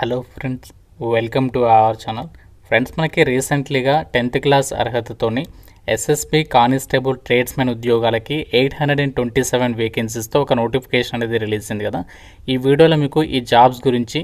Hello friends, welcome to our channel. Friends, మనకి రీసెంట్లీగా 10th class అర్హతతోని ఎస్ఎస్పి కానిస్టేబుల్ ట్రేడ్స్మెన్ ఉద్యోగాలకి 827 వేకెన్సీస్తో ఒక నోటిఫికేషన్ అనేది రిలీజ్ అయింది కదా. ఈ వీడియోలో మీకు ఈ జాబ్స్ గురించి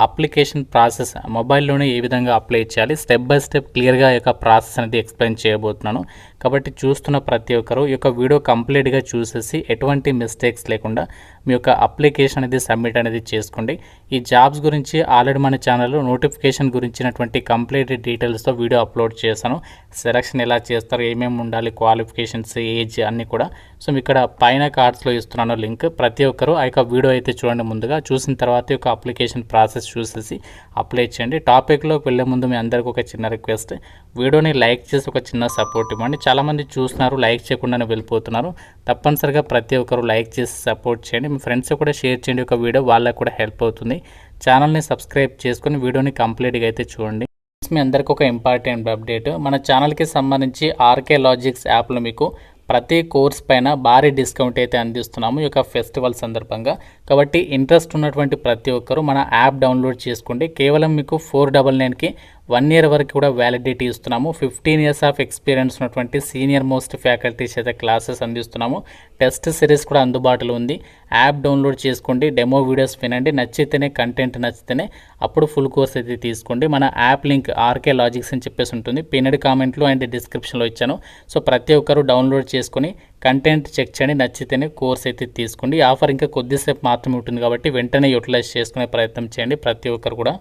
అప్లికేషన్ ప్రాసెస్ మొబైల్లోనే ఏ విధంగా అప్లై చేయాలి, స్టెప్ బై స్టెప్ క్లియర్గా ఈ యొక్క ప్రాసెస్ అనేది ఎక్స్ప్లెయిన్ చేయబోతున్నాను. కాబట్టి చూస్తున్న ప్రతి ఒక్కరు ఈ యొక్క వీడియో కంప్లీట్గా చూసేసి ఎటువంటి మిస్టేక్స్ లేకుండా మీ యొక్క అప్లికేషన్ అనేది సబ్మిట్ అనేది చేసుకోండి. ఈ జాబ్స్ గురించి ఆల్రెడీ మన ఛానల్లో నోటిఫికేషన్ గురించినటువంటి కంప్లీట్ డీటెయిల్స్తో వీడియో అప్లోడ్ చేశాను. సెలక్షన్ ఎలా చేస్తారు, ఏమేమి ఉండాలి, క్వాలిఫికేషన్స్, ఏజ్ అన్నీ కూడా. సో మీ ఇక్కడ పైన కార్డ్స్లో ఇస్తున్నాను లింక్. ప్రతి ఒక్కరు ఆ యొక్క వీడియో అయితే చూడండి. ముందుగా చూసిన తర్వాత ఈ యొక్క అప్లికేషన్ ప్రాసెస్ చూసేసి అప్లై చేయండి. టాపిక్లోకి వెళ్ళే ముందు మీ అందరికీ ఒక చిన్న రిక్వెస్ట్, వీడియోని లైక్ చేసి ఒక చిన్న సపోర్ట్ ఇవ్వండి. చాలామంది చూస్తున్నారు, లైక్ చేయకుండానే వెళ్ళిపోతున్నారు. తప్పనిసరిగా ప్రతి ఒక్కరు లైక్ చేసి సపోర్ట్ చేయండి. మీ ఫ్రెండ్స్ కూడా షేర్ చేయండి. ఒక వీడియో వాళ్ళకు కూడా హెల్ప్ అవుతుంది. ఛానల్ని సబ్స్క్రైబ్ చేసుకొని వీడియోని కంప్లీట్గా అయితే చూడండి. మీ అందరికీ ఒక ఇంపార్టెంట్ అప్డేట్, మన ఛానల్కి సంబంధించి ఆర్కే లాజిక్స్ యాప్లో మీకు ప్రతి కోర్స్ పైన భారీ డిస్కౌంట్ అయితే అందిస్తున్నాము ఈ యొక్క ఫెస్టివల్ సందర్భంగా. కాబట్టి ఇంట్రెస్ట్ ఉన్నటువంటి ప్రతి ఒక్కరు మన యాప్ డౌన్లోడ్ చేసుకోండి. కేవలం మీకు 499కి 1 year వరకు కూడా వ్యాలిడిటీ ఇస్తున్నాము. 15 years ఆఫ్ ఎక్స్పీరియన్స్ ఉన్నటువంటి సీనియర్ మోస్ట్ ఫ్యాకల్టీస్ అయితే క్లాసెస్ అందిస్తున్నాము. టెస్ట్ సిరీస్ కూడా అందుబాటులో ఉంది. యాప్ డౌన్లోడ్ చేసుకోండి, డెమో వీడియోస్ వినండి, నచ్చితేనే కంటెంట్ నచ్చితేనే అప్పుడు ఫుల్ కోర్స్ అయితే తీసుకోండి. మన యాప్ లింక్ ఆర్కే లాజిక్స్ అని చెప్పేసి ఉంటుంది, పిన్నెడ్ కామెంట్లో అండ్ డిస్క్రిప్షన్లో ఇచ్చాను. సో ప్రతి ఒక్కరు డౌన్లోడ్ చేసుకొని కంటెంట్ చెక్ చేయండి, నచ్చితేనే కోర్స్ అయితే తీసుకోండి. ఈ ఆఫర్ ఇంకా కొద్దిసేపు మాత్రమే ఉంటుంది కాబట్టి వెంటనే యూటిలైజ్ చేసుకునే ప్రయత్నం చేయండి ప్రతి ఒక్కరు కూడా.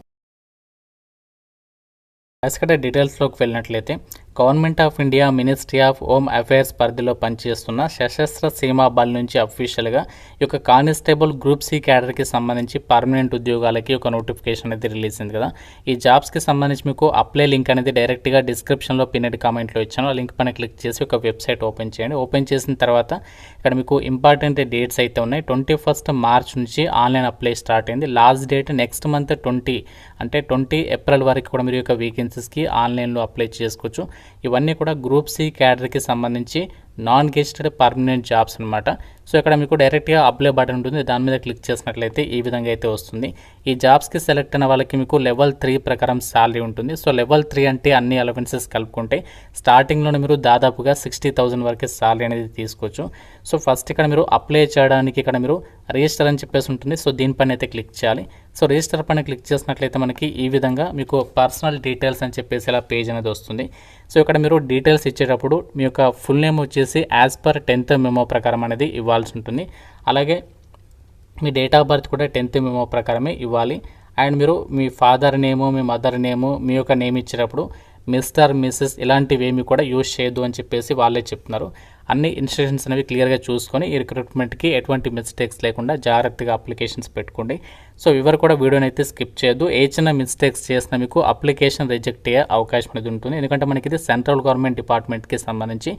ఇక్కడ డీటెయిల్స్లోకి వెళ్ళినట్లయితే, government of India ministry of home affairs పరిధిలో పనిచేస్తున్న సశస్త్ర సీమా బల్ నుంచి అఫీషియల్గా ఈ యొక్క కానిస్టేబుల్ గ్రూప్ సి క్యాడర్కి సంబంధించి పర్మనెంట్ ఉద్యోగాలకి ఒక నోటిఫికేషన్ అనేది రిలీజ్ అయింది కదా. ఈ జాబ్స్కి సంబంధించి మీకు అప్లై లింక్ అనేది డైరెక్ట్గా డిస్క్రిప్షన్లో పిన్నెడ్ కామెంట్లో ఇచ్చాను. ఆ లింక్ పైన క్లిక్ చేసి ఒక వెబ్సైట్ ఓపెన్ చేయండి. ఓపెన్ చేసిన తర్వాత ఇక్కడ మీకు ఇంపార్టెంట్ డేట్స్ అయితే ఉన్నాయి. 21st March నుంచి ఆన్లైన్ అప్లై స్టార్ట్ అయింది. Last date next month 20 April వరకు కూడా మీరు యొక్క వేకెన్సీస్కి ఆన్లైన్లో అప్లై చేసుకోవచ్చు. ఇవన్నీ కూడా గ్రూప్ సి క్యాడర్కి సంబంధించి నాన్ గెస్టెడ్ పర్మనెంట్ జాబ్స్ అనమాట. సో ఇక్కడ మీకు డైరెక్ట్గా అప్లై బటన్ ఉంటుంది, దాని మీద క్లిక్ చేసినట్లయితే ఈ విధంగా అయితే వస్తుంది. ఈ జాబ్స్కి సెలెక్ట్ అయిన వాళ్ళకి మీకు లెవెల్ 3 ప్రకారం శాలరీ ఉంటుంది. సో లెవెల్ 3 అంటే అన్ని అలవెన్సెస్ కలుపుకుంటే స్టార్టింగ్లోనే మీరు దాదాపుగా 60,000 వరకు శాలరీ అనేది తీసుకోవచ్చు. సో ఫస్ట్ ఇక్కడ మీరు అప్లై చేయడానికి ఇక్కడ మీరు రిజిస్టర్ అని చెప్పేసి ఉంటుంది. సో దీనిపైన అయితే క్లిక్ చేయాలి. సో రిజిస్టర్ పైన క్లిక్ చేసినట్లయితే మనకి ఈ విధంగా మీకు పర్సనల్ డీటెయిల్స్ అని చెప్పేసి ఇలా పేజ్ అనేది వస్తుంది. సో ఇక్కడ మీరు డీటెయిల్స్ ఇచ్చేటప్పుడు మీ యొక్క ఫుల్ నేమ్ వచ్చేసి యాజ్ పర్ 10th మెమో ప్రకారం అనేది ఇవ్వాల్సి ఉంటుంది. అలాగే మీ డేట్ ఆఫ్ బర్త్ కూడా 10th మెమో ప్రకారమే ఇవ్వాలి. అండ్ మీరు మీ ఫాదర్ నేము, మీ మదర్ నేము, మీ యొక్క నేమ్ ఇచ్చేటప్పుడు మిస్టర్, మిస్సెస్ ఇలాంటివి ఏమి కూడా యూజ్ చేయొద్దు అని చెప్పేసి వాళ్ళే చెప్తున్నారు. అన్ని ఇన్స్ట్రక్షన్స్ అనేవి క్లియర్గా చూసుకొని ఈ రిక్రూట్మెంట్కి ఎటువంటి మిస్టేక్స్ లేకుండా జాగ్రత్తగా అప్లికేషన్స్ పెట్టుకోండి. సో ఎవరు కూడా వీడియోని అయితే స్కిప్ చేయొద్దు. ఏ చిన్న మిస్టేక్స్ చేసినా మీకు అప్లికేషన్ రిజెక్ట్ అయ్యే అవకాశం అనేది ఉంటుంది. ఎందుకంటే మనకి ఇది సెంట్రల్ గవర్నమెంట్ డిపార్ట్మెంట్కి సంబంధించి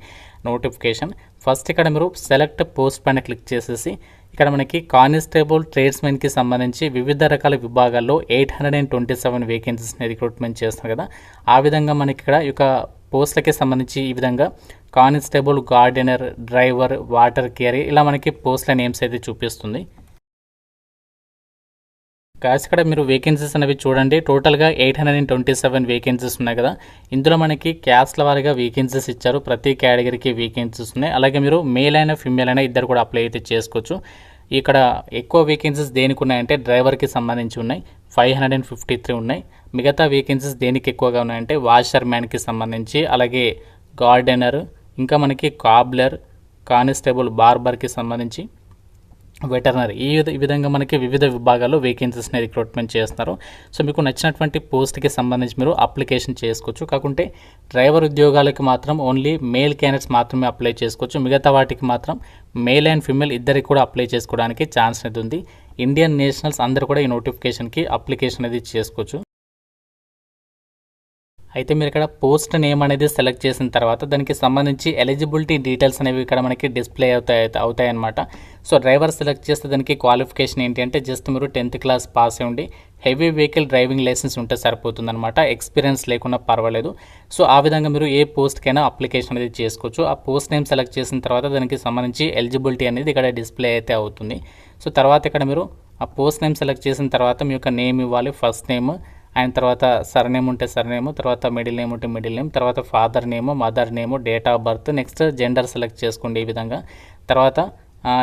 నోటిఫికేషన్. ఫస్ట్ ఇక్కడ మీరు సెలెక్ట్ పోస్ట్ పైన క్లిక్ చేసేసి ఇక్కడ మనకి కానిస్టేబుల్ ట్రేడ్స్మెన్కి సంబంధించి వివిధ రకాల విభాగాల్లో 827 వేకెన్సీస్ని రిక్రూట్మెంట్ చేస్తున్నారు కదా. ఆ విధంగా మనకి ఇక్కడ ఈ యొక్క పోస్టులకి సంబంధించి ఈ విధంగా constable, gardener, driver, water carry ఇలా మనకి పోస్టుల నేమ్స్ అయితే చూపిస్తుంది. కాస్ ఇక్కడ మీరు వేకెన్సీస్ అనేవి చూడండి. టోటల్గా 827 వేకెన్సీస్ ఉన్నాయి కదా. ఇందులో మనకి క్యాస్ట్ల వారీగా వేకెన్సీస్ ఇచ్చారు. ప్రతి కేటగిరీకి వేకెన్సీస్ ఉన్నాయి. అలాగే మీరు మేల్ అయినా ఫిమేల్ అయినా ఇద్దరు కూడా అప్లై అయితే చేసుకోవచ్చు. ఇక్కడ ఎక్కువ వేకెన్సీస్ దేనికి ఉన్నాయంటే డ్రైవర్కి సంబంధించి ఉన్నాయి, 553 ఉన్నాయి. మిగతా వేకెన్సీస్ దేనికి ఎక్కువగా ఉన్నాయంటే వాషర్ మ్యాన్కి సంబంధించి, అలాగే గార్డెనర్, ఇంకా మనకి కాబ్లర్, కానిస్టేబుల్, బార్బర్కి సంబంధించి, వెటర్నరీ ఈ విధంగా మనకి వివిధ విభాగాల్లో వేకెన్సీస్ని రిక్రూట్మెంట్ చేస్తున్నారు. సో మీకు నచ్చినటువంటి పోస్ట్కి సంబంధించి మీరు అప్లికేషన్ చేసుకోవచ్చు. కాకుంటే డ్రైవర్ ఉద్యోగాలకి మాత్రం ఓన్లీ మేల్ క్యాండిడేట్స్ మాత్రమే అప్లై చేసుకోవచ్చు. మిగతా వాటికి మాత్రం మేల్ అండ్ ఫిమేల్ ఇద్దరికి కూడా అప్లై చేసుకోవడానికి ఛాన్స్ అనేది ఉంది. ఇండియన్ నేషనల్స్ అందరూ కూడా ఈ నోటిఫికేషన్కి అప్లికేషన్ అనేది చేసుకోవచ్చు. అయితే మీరు ఇక్కడ పోస్ట్ నేమ్ అనేది సెలెక్ట్ చేసిన తర్వాత దానికి సంబంధించి ఎలిజిబిలిటీ డీటెయిల్స్ అనేవి ఇక్కడ మనకి డిస్ప్లే అవుతాయి అన్నమాట. సో డ్రైవర్ సెలెక్ట్ చేస్తే దానికి క్వాలిఫికేషన్ ఏంటి అంటే జస్ట్ మీరు 10th క్లాస్ పాస్ అయి ఉండి హెవీ వెహికల్ డ్రైవింగ్ లైసెన్స్ ఉంటే సరిపోతుంది అనమాట. ఎక్స్పీరియన్స్ లేకుండా పర్వాలేదు. సో ఆ విధంగా మీరు ఏ పోస్ట్కైనా అప్లికేషన్ అనేది చేసుకోవచ్చు. ఆ పోస్ట్ నేమ్ సెలెక్ట్ చేసిన తర్వాత దానికి సంబంధించి ఎలిజిబిలిటీ అనేది ఇక్కడ డిస్ప్లే అయితే అవుతుంది. సో తర్వాత ఇక్కడ మీరు ఆ పోస్ట్ నేమ్ సెలెక్ట్ చేసిన తర్వాత మీ యొక్క నేమ్ ఇవ్వాలి, ఫస్ట్ నేమ్ అండ్ తర్వాత సర్నేమ్ ఉంటే సర్నేమ్, తర్వాత మిడిల్ నేమ్ ఉంటే మిడిల్ నేమ్, తర్వాత father name, mother name, date of birth, next gender select చేసుకోండి ఈ విధంగా. తర్వాత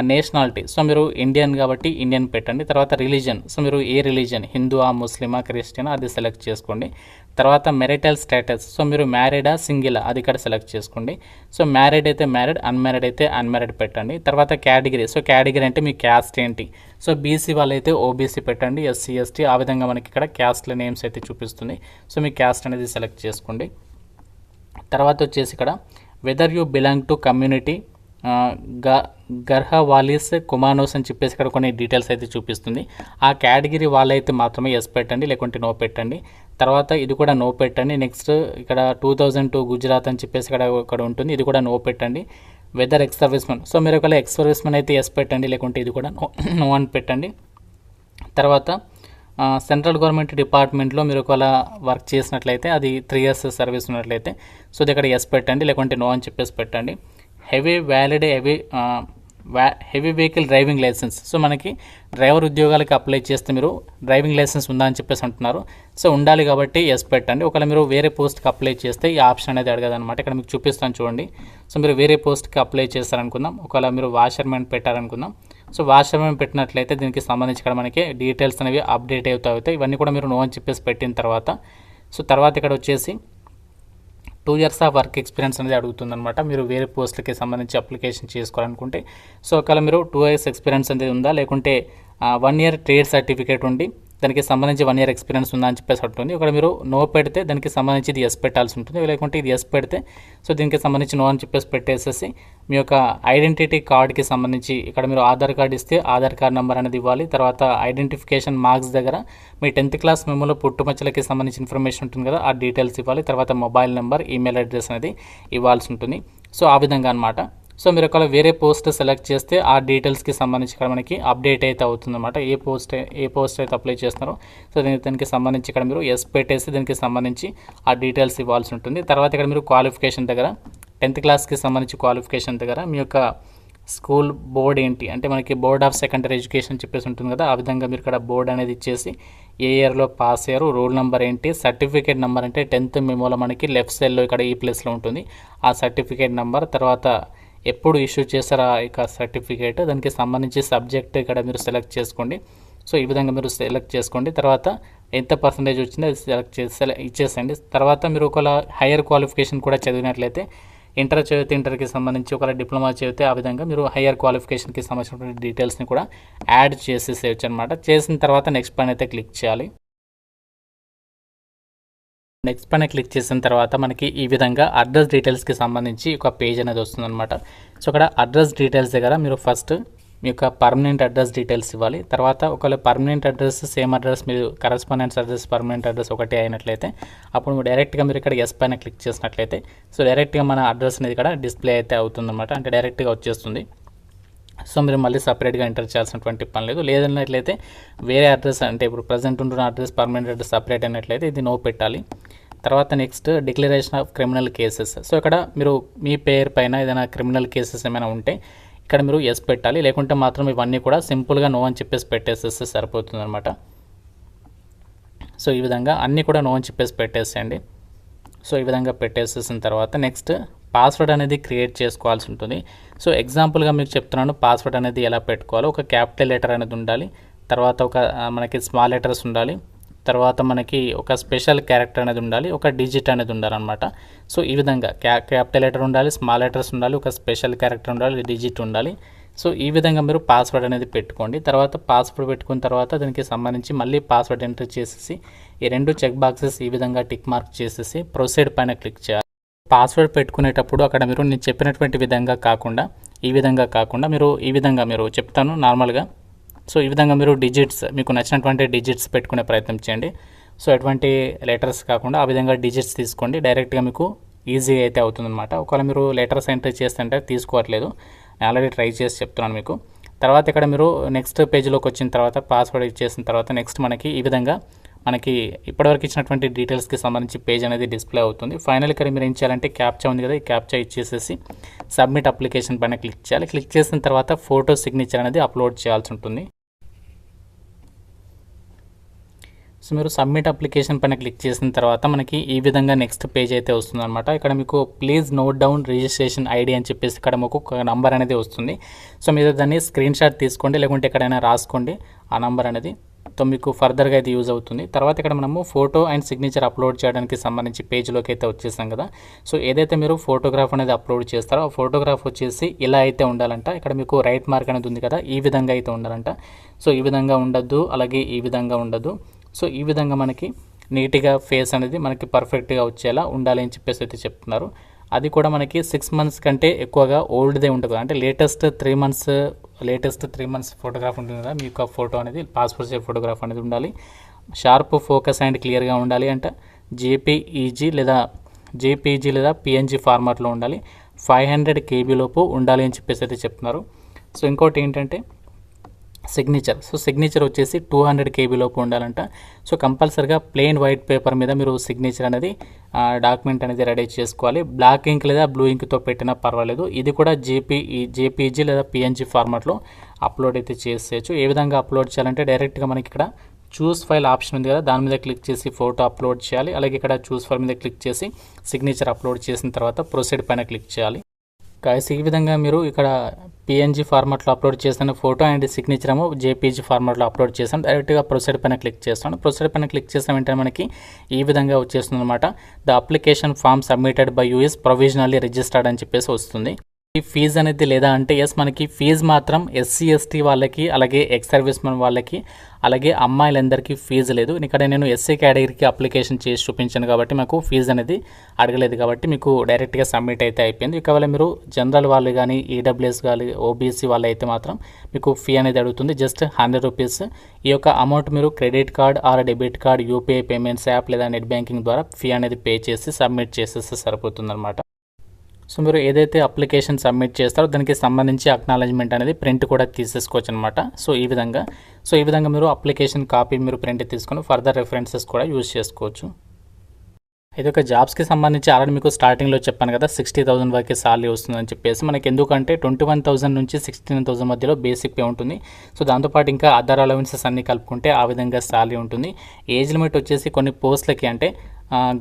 నేషనాలిటీ, సో మీరు ఇండియన్ కాబట్టి ఇండియన్ పెట్టండి. తర్వాత రిలీజన్, సో మీరు ఏ రిలీజన్, హిందూవా, ముస్లిమా, క్రిస్టియనా అది సెలెక్ట్ చేసుకోండి. తర్వాత మెరిటల్ స్టేటస్, సో మీరు మ్యారీడా సింగిలా అది ఇక్కడ సెలెక్ట్ చేసుకోండి. సో మ్యారీడ్ అయితే మ్యారీడ్, అన్మ్యారీడ్ అయితే అన్మ్యారీడ్ పెట్టండి. తర్వాత కేటగిరీ, సో కేటగిరీ అంటే మీ క్యాస్ట్ ఏంటి, సో బీసీ వాళ్ళైతే ఓబీసీ పెట్టండి, ఎస్సీ ఎస్టీ ఆ విధంగా మనకి ఇక్కడ క్యాస్ట్ల నేమ్స్ అయితే చూపిస్తుంది. సో మీ క్యాస్ట్ అనేది సెలెక్ట్ చేసుకోండి. తర్వాత వచ్చేసి ఇక్కడ whether you belong to community Garhwalis Kumaonis అని చెప్పేసి ఇక్కడ కొన్ని డీటెయిల్స్ అయితే చూపిస్తుంది. ఆ కేటగిరీ వాళ్ళైతే మాత్రమే ఎస్ పెట్టండి, లేకుంటే నో పెట్టండి. తర్వాత ఇది కూడా నో పెట్టండి. నెక్స్ట్ ఇక్కడ 2002 గుజరాత్ అని చెప్పేసి ఇక్కడ ఉంటుంది, ఇది కూడా నో పెట్టండి. వెదర్ ఎక్స్ సర్వీస్మెన్, సో మీరు ఒకవేళ ఎక్స్ సర్వీస్మెన్ అయితే ఎస్ పెట్టండి, లేకుంటే ఇది కూడా నో అని పెట్టండి. తర్వాత సెంట్రల్ గవర్నమెంట్ డిపార్ట్మెంట్లో మీరు ఒకవేళ వర్క్ చేసినట్లయితే అది 3 years సర్వీస్ ఉన్నట్లయితే సో ఇది ఇక్కడ ఎస్ పెట్టండి, లేకుంటే నో అని చెప్పేసి పెట్టండి. Heavy vehicle driving licence, so మనకి డ్రైవర్ ఉద్యోగాలకి అప్లై చేస్తే మీరు డ్రైవింగ్ లైసెన్స్ ఉందా అని చెప్పేసి అంటున్నారు. సో ఉండాలి కాబట్టి ఎస్ పెట్టండి. ఒకవేళ మీరు వేరే పోస్ట్కి అప్లై చేస్తే ఈ ఆప్షన్ అనేది అడగదనమాట. ఇక్కడ మీకు చూపిస్తాను చూడండి. సో మీరు వేరే పోస్ట్కి అప్లై చేస్తారనుకుందాం, ఒకవేళ మీరు వాషర్మెన్ పెట్టారనుకుందాం. సో వాషర్మెన్ పెట్టినట్లయితే దీనికి సంబంధించి ఇక్కడ మనకి డీటెయిల్స్ అనేవి అప్డేట్ అవుతాయి. ఇవన్నీ కూడా మీరు నో అని చెప్పేసి పెట్టిన తర్వాత సో తర్వాత ఇక్కడ వచ్చేసి 2 years ఆఫ్ వర్క్ ఎక్స్పీరియన్స్ అనేది అడుగుతుందన్నమాట. మీరు వేరే పోస్టులకి సంబంధించి అప్లికేషన్ చేసుకోవాలనుకుంటే సో ఒకవేళ మీరు 2 years ఎక్స్పీరియన్స్ అనేది ఉందా, లేకుంటే 1 year ట్రేడ్ సర్టిఫికేట్ ఉండి దానికి సంబంధించి 1 year ఎక్స్పీరియన్స్ ఉందా అని చెప్పేసి ఉంటుంది. ఒకవేళ మీరు నో పెడితే దానికి సంబంధించి ఇది ఎస్ పెట్టాల్సి ఉంటుంది, లేకుంటే ఇది ఎస్ పెడితే సో దీనికి సంబంధించి నో అని చెప్పేసి పెట్టేసేసి మీ యొక్క ఐడెంటిటీ కార్డ్కి సంబంధించి ఇక్కడ మీరు ఆధార్ కార్డ్ ఇస్తే ఆధార్ కార్డ్ నెంబర్ అనేది ఇవ్వాలి. తర్వాత ఐడెంటిఫికేషన్ మార్క్స్ దగ్గర మీ 10th class మెమోలో పుట్టుమచ్చలకి సంబంధించి ఇన్ఫర్మేషన్ ఉంటుంది కదా, ఆ డీటెయిల్స్ ఇవ్వాలి. తర్వాత మొబైల్ నెంబర్, ఈమెయిల్ అడ్రస్ అనేది ఇవ్వాల్సి ఉంటుంది. సో ఆ విధంగా అనమాట. సో మీరు ఒకవేళ వేరే పోస్ట్ సెలెక్ట్ చేస్తే ఆ డీటెయిల్స్కి సంబంధించి ఇక్కడ మనకి అప్డేట్ అయితే అవుతుందన్నమాట. ఏ పోస్ట్ అయితే అప్లై చేస్తున్నారో సో దానికి సంబంధించి ఇక్కడ మీరు ఎస్ పెట్టేసి దానికి సంబంధించి ఆ డీటెయిల్స్ ఇవ్వాల్సి ఉంటుంది. తర్వాత ఇక్కడ మీరు క్వాలిఫికేషన్ దగ్గర 10th classకి సంబంధించి క్వాలిఫికేషన్ దగ్గర మీ యొక్క స్కూల్ బోర్డ్ ఏంటి అంటే మనకి బోర్డ్ ఆఫ్ సెకండరీ ఎడ్యుకేషన్ చెప్పేసి ఉంటుంది కదా, ఆ విధంగా మీరు ఇక్కడ బోర్డ్ అనేది ఇచ్చేసి ఏ ఇయర్లో పాస్ అయ్యారు, రోల్ నెంబర్ ఏంటి, సర్టిఫికేట్ నెంబర్ అంటే 10th మెమోలో మనకి లెఫ్ట్ సైడ్లో ఇక్కడ ఈ ప్లేస్లో ఉంటుంది ఆ సర్టిఫికేట్ నెంబర్. తర్వాత ఎప్పుడు ఇష్యూ చేస్తారా ఇక సర్టిఫికేట్, దానికి సంబంధించి సబ్జెక్ట్ ఇక్కడ మీరు సెలెక్ట్ చేసుకోండి. సో ఈ విధంగా మీరు సెలెక్ట్ చేసుకోండి. తర్వాత ఎంత పర్సంటేజ్ వచ్చిందో అది ఇచ్చేసండి. తర్వాత మీరు ఒకవేళ హైయర్ క్వాలిఫికేషన్ కూడా చదివినట్లయితే ఇంటర్ చదివితే ఇంటర్కి సంబంధించి ఒకవేళ డిప్లొమా చదివితే ఆ విధంగా మీరు హైయర్ క్వాలిఫికేషన్కి సంబంధించినటువంటి డీటెయిల్స్ని కూడా యాడ్ చేసేసేయచ్చు అనమాట. చేసిన తర్వాత నెక్స్ట్ పైన అయితే క్లిక్ చేయాలి. నెక్స్ట్ పైన క్లిక్ చేసిన తర్వాత మనకి ఈ విధంగా అడ్రస్ డీటెయిల్స్కి సంబంధించి ఒక పేజ్ అనేది వస్తుందన్నమాట. సో అక్కడ అడ్రస్ డీటెయిల్స్ దగ్గర మీరు ఫస్ట్ మీ యొక్క పర్మనెంట్ అడ్రస్ డీటెయిల్స్ ఇవ్వాలి. తర్వాత ఒకవేళ పర్మనెంట్ అడ్రస్ సేమ్ అడ్రస్ మీరు కరెస్పాండెన్స్ అడ్రస్ పర్మనెంట్ అడ్రస్ ఒకటే అయినట్లయితే అప్పుడు డైరెక్ట్గా మీరు ఇక్కడ ఎస్ పైన క్లిక్ చేసినట్లయితే సో డైరెక్ట్గా మన అడ్రస్ అనేది ఇక్కడ డిస్ప్లే అయితే అవుతుందన్నమాట, అంటే డైరెక్ట్గా వచ్చేస్తుంది. సో మీరు మళ్ళీ సపరేట్గా ఎంటర్ చేయాల్సినటువంటి పని లేదు. లేదన్నట్లయితే వేరే అడ్రస్ అంటే ఇప్పుడు ప్రజెంట్ ఉంటున్న అడ్రస్ పర్మనెంట్ అడ్రస్ సపరేట్ అయినట్లయితే ఇది నో పెట్టాలి. తర్వాత next declaration of criminal cases, so ఇక్కడ మీరు మీ పేరు పైన ఏదైనా క్రిమినల్ కేసెస్ ఏమైనా ఉంటే ఇక్కడ మీరు ఎస్ పెట్టాలి, లేకుంటే మాత్రం ఇవన్నీ కూడా సింపుల్గా నో అని చెప్పేసి పెట్టేసేస్తే సరిపోతుంది అనమాట. సో ఈ విధంగా అన్నీ కూడా నో అని చెప్పేసి పెట్టేసేయండి. సో ఈ విధంగా పెట్టేసేసిన తర్వాత నెక్స్ట్ పాస్వర్డ్ అనేది క్రియేట్ చేసుకోవాల్సి ఉంటుంది. సో ఎగ్జాంపుల్గా మీకు చెప్తున్నాను పాస్వర్డ్ అనేది ఎలా పెట్టుకోవాలో. ఒక క్యాపిటల్ లెటర్ అనేది ఉండాలి, తర్వాత ఒక మనకి స్మాల్ లెటర్స్ ఉండాలి, తర్వాత మనకి ఒక స్పెషల్ క్యారెక్టర్ అనేది ఉండాలి, ఒక డిజిట్ అనేది ఉండాలన్నమాట. సో ఈ విధంగా క్యాపిటల్ లెటర్ ఉండాలి, స్మాల్ లెటర్స్ ఉండాలి, ఒక స్పెషల్ క్యారెక్టర్ ఉండాలి, డిజిట్ ఉండాలి. సో ఈ విధంగా మీరు పాస్వర్డ్ అనేది పెట్టుకోండి. తర్వాత పాస్వర్డ్ పెట్టుకున్న తర్వాత దానికి సంబంధించి మళ్ళీ పాస్వర్డ్ ఎంటర్ చేసేసి ఈ 2 చెక్ బాక్సెస్ ఈ విధంగా టిక్ మార్క్ చేసేసి ప్రొసీడ్ పైన క్లిక్ చేయాలి. పాస్వర్డ్ పెట్టుకునేటప్పుడు అక్కడ మీరు నేను చెప్పినటువంటి విధంగా కాకుండా ఈ విధంగా కాకుండా మీరు ఈ విధంగా మీరు చెప్తాను నార్మల్గా. సో ఈ విధంగా మీరు డిజిట్స్ మీకు నచ్చినటువంటి డిజిట్స్ పెట్టుకునే ప్రయత్నం చేయండి. సో ఎటువంటి లెటర్స్ కాకుండా ఆ విధంగా డిజిట్స్ తీసుకోండి, డైరెక్ట్గా మీకు ఈజీ అయితే అవుతుందన్నమాట. ఒకవేళ మీరు లెటర్స్ ఎంటర్ చేస్తుంటే తీసుకోవట్లేదు, నేను ఆల్రెడీ ట్రై చేసి చెప్తున్నాను మీకు. తర్వాత ఇక్కడ మీరు నెక్స్ట్ పేజ్లోకి వచ్చిన తర్వాత పాస్వర్డ్ ఇచ్చేసిన తర్వాత నెక్స్ట్ మనకి ఈ విధంగా మనకి ఇప్పటివరకు ఇచ్చినటువంటి డీటెయిల్స్కి సంబంధించి పేజ్ అనేది డిస్ప్లే అవుతుంది. ఫైనల్ ఇక్కడ మీరు ఏం చేయాలంటే క్యాప్చా ఉంది కదా, ఈ క్యాప్చా ఇచ్చేసేసి సబ్మిట్ అప్లికేషన్ పైన క్లిక్ చేయాలి. క్లిక్ చేసిన తర్వాత ఫోటో సిగ్నేచర్ అనేది అప్లోడ్ చేయాల్సి ఉంటుంది. సో మీరు సబ్మిట్ అప్లికేషన్ పైన క్లిక్ చేసిన తర్వాత మనకి ఈ విధంగా నెక్స్ట్ పేజ్ అయితే వస్తుందన్నమాట. ఇక్కడ మీకు please note down registration ID అని చెప్పేసి ఇక్కడ మీకు ఒక నంబర్ అనేది వస్తుంది. సో మీరు దాన్ని స్క్రీన్ షాట్ తీసుకోండి, లేకుంటే ఎక్కడైనా రాసుకోండి ఆ నంబర్ అనేది. సో మీకు ఫర్దర్గా ఇది యూజ్ అవుతుంది. తర్వాత ఇక్కడ మనము ఫోటో అండ్ సిగ్నేచర్ అప్లోడ్ చేయడానికి సంబంధించి పేజ్లోకి అయితే వచ్చేసాం కదా. సో ఏదైతే మీరు ఫోటోగ్రాఫ్ అనేది అప్లోడ్ చేస్తారో ఆ ఫోటోగ్రాఫ్ వచ్చేసి ఇలా అయితే ఉండాలంట. ఇక్కడ మీకు రైట్ మార్క్ అనేది ఉంది కదా, ఈ విధంగా అయితే ఉండాలంట. సో ఈ విధంగా ఉండద్దు, అలాగే ఈ విధంగా ఉండదు. సో ఈ విధంగా మనకి నీట్గా ఫేస్ అనేది మనకి పర్ఫెక్ట్గా వచ్చేలా ఉండాలి అని చెప్పేసి అయితే చెప్తున్నారు. అది కూడా మనకి 6 months కంటే ఎక్కువగా ఓల్డ్దే ఉంటుంది, అంటే లేటెస్ట్ 3 months ఫోటోగ్రాఫ్ ఉంటుంది కదా, మీకు ఆ ఫోటో అనేది పాస్పోర్ట్ సైజ్ ఫోటోగ్రాఫ్ అనేది ఉండాలి. షార్ప్ ఫోకస్ అండ్ క్లియర్గా ఉండాలి అంటే జేపీఈజీ లేదా పిఎన్జీ ఫార్మాట్లో ఉండాలి. 500 KB లోపు ఉండాలి అని చెప్పేసి అయితే చెప్తున్నారు. సో ఇంకోటి ఏంటంటే సిగ్నేచర్. సో సిగ్నేచర్ వచ్చేసి 200 KB లోపు ఉండాలంట. సో కంపల్సరిగా ప్లెయిన్ వైట్ పేపర్ మీద మీరు సిగ్నేచర్ అనేది డాక్యుమెంట్ అనేది రెడీ చేసుకోవాలి. బ్లాక్ ఇంక్ లేదా బ్లూ ఇంక్తో పెట్టినా పర్వాలేదు. ఇది కూడా జేపీజీ లేదా పిఎన్జీ ఫార్మాట్లో అప్లోడ్ అయితే చేసేయచ్చు. ఏ విధంగా అప్లోడ్ చేయాలంటే డైరెక్ట్గా మనకి ఇక్కడ చూస్ ఫైల్ ఆప్షన్ ఉంది కదా, దాని మీద క్లిక్ చేసి ఫోటో అప్లోడ్ చేయాలి. అలాగే ఇక్కడ చూస్ ఫైల్ మీద క్లిక్ చేసి సిగ్నేచర్ అప్లోడ్ చేసిన తర్వాత ప్రొసీడ్ పైన క్లిక్ చేయాలి. గాయస్ ఈ విధంగా మీరు ఇక్కడ పిఎన్జీ ఫార్మాట్లో అప్లోడ్ చేసిన ఫోటో అండ్ సిగ్నేచర్ ఏమో జేపీజీ ఫార్మాట్లో అప్లోడ్ చేస్తాను. డైరెక్ట్గా ప్రొసీడ్ పైన క్లిక్ చేస్తాను. ప్రొసీడ్ పైన క్లిక్ చేసిన వెంటనే మనకి ఈ విధంగా వచ్చేస్తుంది అనమాట. The application form submitted by you is provisionally registered అని చెప్పేసి వస్తుంది. ఈ ఫీజు అనేది లేదా అంటే ఎస్, మనకి ఫీజు మాత్రం ఎస్సీ ఎస్టీ వాళ్ళకి, అలాగే ఎక్స్ సర్వీస్ మెన్ వాళ్ళకి, అలాగే అమ్మాయిలందరికీ ఫీజు లేదు. ఇక్కడ నేను ఎస్సీ కేటగిరీకి అప్లికేషన్ చేసి చూపించాను కాబట్టి మాకు ఫీజు అనేది అడగలేదు, కాబట్టి మీకు డైరెక్ట్గా సబ్మిట్ అయితే అయిపోయింది. ఒకవేళ మీరు జనరల్ వాళ్ళు కానీ, ఈడబ్ల్యూఎస్ కానీ, ఓబీసీ వాళ్ళు అయితే మాత్రం మీకు ఫీ అనేది అడుగుతుంది, జస్ట్ 100 రూపీస్. ఈ యొక్క అమౌంట్ మీరు credit card or debit card, UPI payments app లేదా నెట్ బ్యాంకింగ్ ద్వారా ఫీ అనేది పే చేసి సబ్మిట్ చేసేస్తే సరిపోతుంది అనమాట. సో మీరు ఏదైతే అప్లికేషన్ సబ్మిట్ చేస్తారో దానికి సంబంధించి అక్నాలజ్మెంట్ అనేది ప్రింట్ కూడా తీసేసుకోవచ్చు అనమాట. సో ఈ విధంగా మీరు అప్లికేషన్ కాపీ మీరు ప్రింట్ తీసుకొని ఫర్దర్ రెఫరెన్సెస్ కూడా యూజ్ చేసుకోవచ్చు. ఇది ఒక జాబ్స్కి సంబంధించి ఆల్రెడీ మీకు స్టార్టింగ్లో చెప్పాను కదా, 60,000 వరకు సాలరీ వస్తుందని చెప్పేసి. మనకి ఎందుకంటే 21,000 నుంచి 16,000 మధ్యలో బేసిక్ పే ఉంటుంది. సో దాంతోపాటు ఇంకా అదర్ అలవెన్సెస్ అన్నీ కలుపుకుంటే ఆ విధంగా సాలరీ ఉంటుంది. ఏజ్ లిమిట్ వచ్చేసి కొన్ని పోస్టులకి అంటే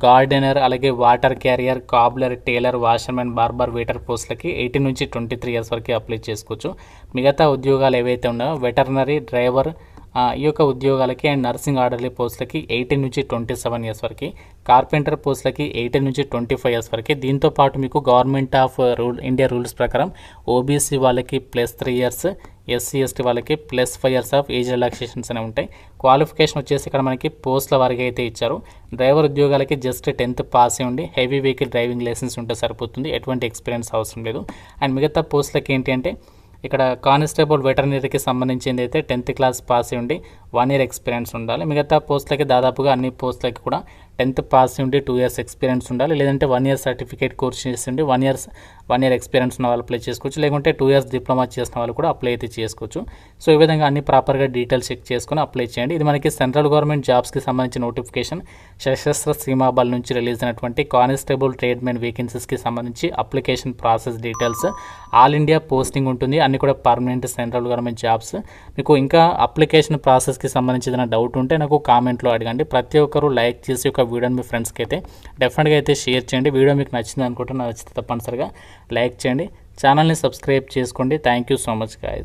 గార్డెనర్, అలాగే water carrier, cobbler, tailor, washermen, barber, waiter పోస్టులకి 18 నుంచి 23 ఇయర్స్ వరకు అప్లై చేసుకోవచ్చు. మిగతా ఉద్యోగాలు ఏవైతే ఉన్నాయో వెటర్నరీ, డ్రైవర్, ఈ యొక్క ఉద్యోగాలకి అండ్ నర్సింగ్ ఆర్డర్లీ పోస్టులకి 18 నుంచి 27 ఇయర్స్ వరకు, కార్పెంటర్ పోస్టులకి 18 నుంచి 25 ఇయర్స్ వరకు. దీంతో పాటు మీకు గవర్నమెంట్ ఆఫ్ ఇండియా రూల్స్ ప్రకారం ఓబీసీ వాళ్ళకి +3 ఇయర్స్, ఎస్సీ ఎస్టీ వాళ్ళకి +5 ఇయర్స్ ఆఫ్ ఏజ్ రిలాక్సేషన్స్ అనేవి ఉంటాయి. క్వాలిఫికేషన్ వచ్చేసి ఇక్కడ మనకి పోస్టుల వారికి అయితే ఇచ్చారు. డ్రైవర్ ఉద్యోగాలకి జస్ట్ 10th పాస్ ఉండి హెవీ వెహికల్ డ్రైవింగ్ లైసెన్స్ ఉంటే సరిపోతుంది, ఎటువంటి ఎక్స్పీరియన్స్ అవసరం లేదు. అండ్ మిగతా పోస్టులకి ఏంటి అంటే ఇక్కడ కానిస్టేబుల్ వెటర్నరీకి సంబంధించింది అయితే 10th క్లాస్ పాస్ ఉండి 1 year ఎక్స్పీరియన్స్ ఉండాలి. మిగతా పోస్టులకి దాదాపుగా అన్ని పోస్టులకి కూడా 10th పాస్ ఉండి 2 years ఎక్స్పీరియన్స్ ఉండాలి. లేదంటే 1 year సర్టిఫికేట్ కోర్స్ చేసి ఉండి 1 year ఎక్స్పీరియన్స్ ఉన్న వాళ్ళు అప్లై చేసుకోవచ్చు. లేకుంటే 2 years డిప్లొమా చేసిన వాళ్ళు కూడా అప్లై అయితే చేసుకోవచ్చు. సో ఈ విధంగా అన్ని ప్రాపర్గా డీటెయిల్స్ చెక్ చేసుకొని అప్లై చేయండి. ఇది మనకి సెంట్రల్ గవర్నమెంట్ జాబ్స్కి సంబంధించిన నోటిఫికేషన్. సశస్త్ర సీమా బల్ నుంచి రిలీజ్ అయినటువంటి కానిస్టేబుల్ ట్రేడ్మెన్ వేకెన్సీస్కి సంబంధించి application process details. All India posting ఉంటుంది, అన్ని కూడా పర్మనెంట్ సెంట్రల్ గవర్నమెంట్ జాబ్స్. మీకు ఇంకా అప్లికేషన్ ప్రాసెస్కి సంబంధించి ఏదైనా డౌట్ ఉంటే నాకు కామెంట్లో అడగండి. ప్రతి ఒక్కరు లైక్ చేసి ఒక వీడియోని మీ ఫ్రెండ్స్కి అయితే డెఫినెట్గా అయితే షేర్ చేయండి. వీడియో మీకు నచ్చింది అనుకుంటే నచ్చితే తప్పనిసరిగా లైక్ చేయండి. ఛానల్ని సబ్స్క్రైబ్ చేసుకోండి. Thank you so much guys.